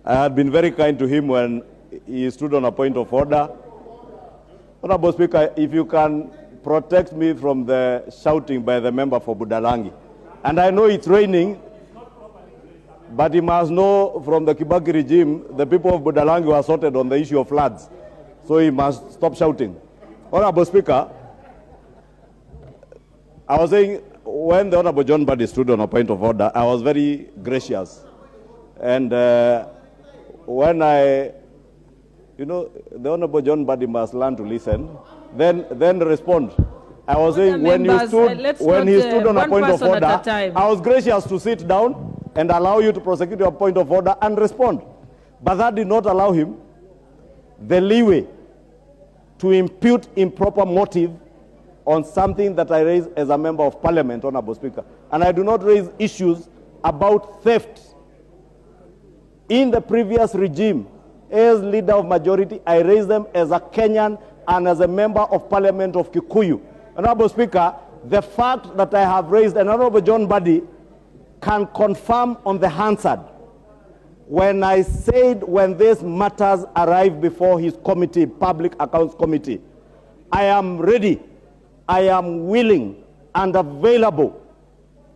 I had been very kind to him when he stood on a point of order. Honorable Speaker, if you can protect me from the shouting by the member for Budalangi. And I know it's raining, but he must know from the Kibaki regime, the people of Budalangi were sorted on the issue of floods. So he must stop shouting. Honorable Speaker, I was saying, when the Honorable John Mbadi stood on a point of order, I was very gracious. And when the Honorable John Mbadi must learn to listen, then respond. I was saying, when he stood on a point of order, I was gracious to sit down and allow you to prosecute your point of order and respond. But that did not allow him the leeway to impute improper motive on something that I raised as a member of parliament, Honorable Speaker. And I do not raise issues about theft. In the previous regime, as leader of majority, I raised them as a Kenyan and as a member of parliament of Kikuyu. Honorable Speaker, the fact that I have raised, and Honorable John Mbadi can confirm on the Hansard, when I said when these matters arrive before his committee, Public Accounts Committee, I am ready, I am willing and available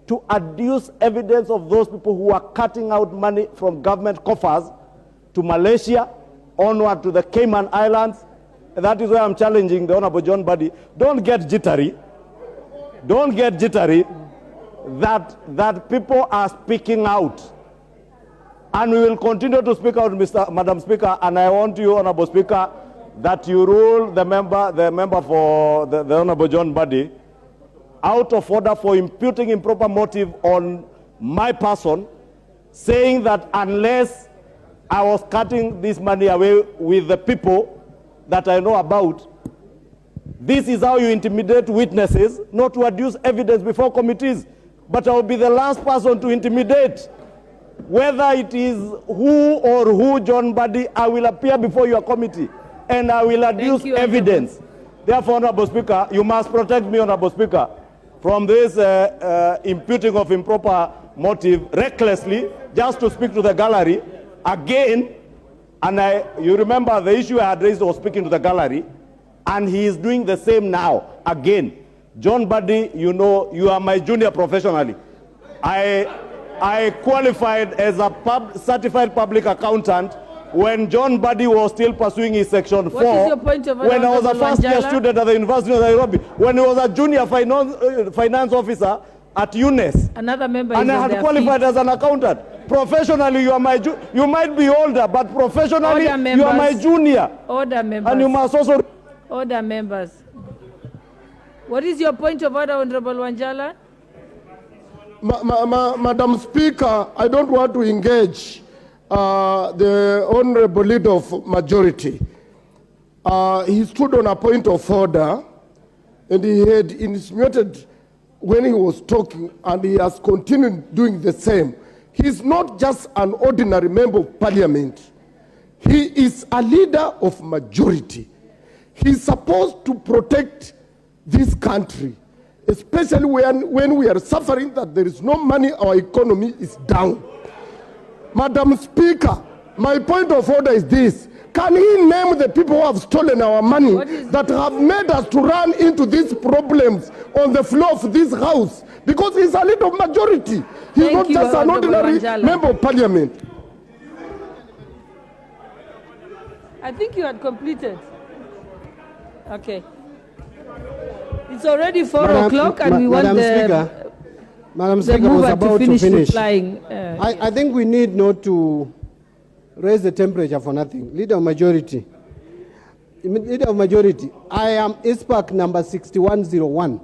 to adduce evidence of those people who are cutting out money from government coffers to Malaysia, onward to the Cayman Islands. And that is why I'm challenging the Honorable John Mbadi. Don't get jittery. Don't get jittery that people are speaking out. And we will continue to speak out, Madam Speaker, and I want you, Honorable Speaker, that you rule the member for the Honorable John Mbadi out of order for imputing improper motive on my person, saying that unless I was cutting this money away with the people that I know about, this is how you intimidate witnesses, not to adduce evidence before committees. But I will be the last person to intimidate. Whether it is who John Mbadi, I will appear before your committee and I will adduce evidence. Therefore, Honorable Speaker, you must protect me, Honorable Speaker, from this imputing of improper motive recklessly, just to speak to the gallery again. And you remember the issue I had raised was speaking to the gallery, and he is doing the same now again. John Mbadi, you know, you are my junior professionally. I qualified as a certified public accountant when John Mbadi was still pursuing his Section 4. What is your point of order, when I was a first-year student at the University of Nairobi, when he was a junior finance officer at UNES. Another member and I had qualified as an accountant. Professionally, you are my you might be older, but professionally, you are my junior. Order members. And you must also... Order members. What is your point of order, Honorable Wanjala? Madam Speaker, I don't want to engage the Honorable Leader of Majority. He stood on a point of order and he had insinuated when he was talking, and he has continued doing the same. He's not just an ordinary member of parliament. He is a leader of majority. He's supposed to protect this country, especially when we are suffering that there is no money, our economy is down. Madam Speaker, my point of order is this. Can he name the people who have stolen our money, that have made us to run into these problems on the floor of this house? Because he's a leader of majority. He's not just an ordinary member of parliament. I think you had completed. Okay. It's already 4 o'clock and we want Madam Speaker was about to finish. I think we need not to raise the temperature for nothing. Leader of Majority. Leader of Majority, I am ISPAC number 6101.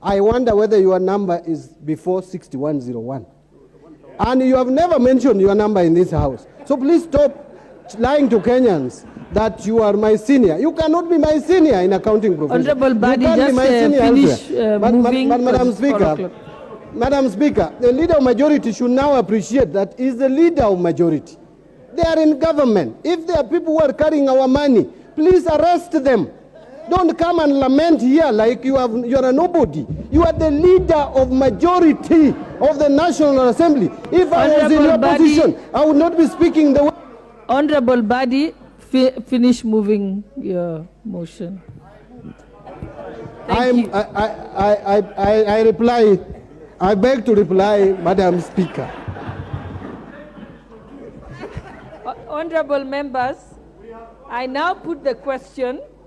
I wonder whether your number is before 6101. And you have never mentioned your number in this house. So please stop lying to Kenyans that you are my senior. You cannot be my senior in accounting profession. Honorable Mbadi, just finish moving. Madam Speaker, the leader of majority should now appreciate that is the leader of majority. They are in government. If there are people who are carrying our money, please arrest them. Don't come and lament here like you are a nobody. You are the leader of majority of the National Assembly. If I was in your position, I would not be speaking the way. Honorable Badi, finish moving your motion. Thank you. I reply. I beg to reply, Madam Speaker. Honorable members, I now put the question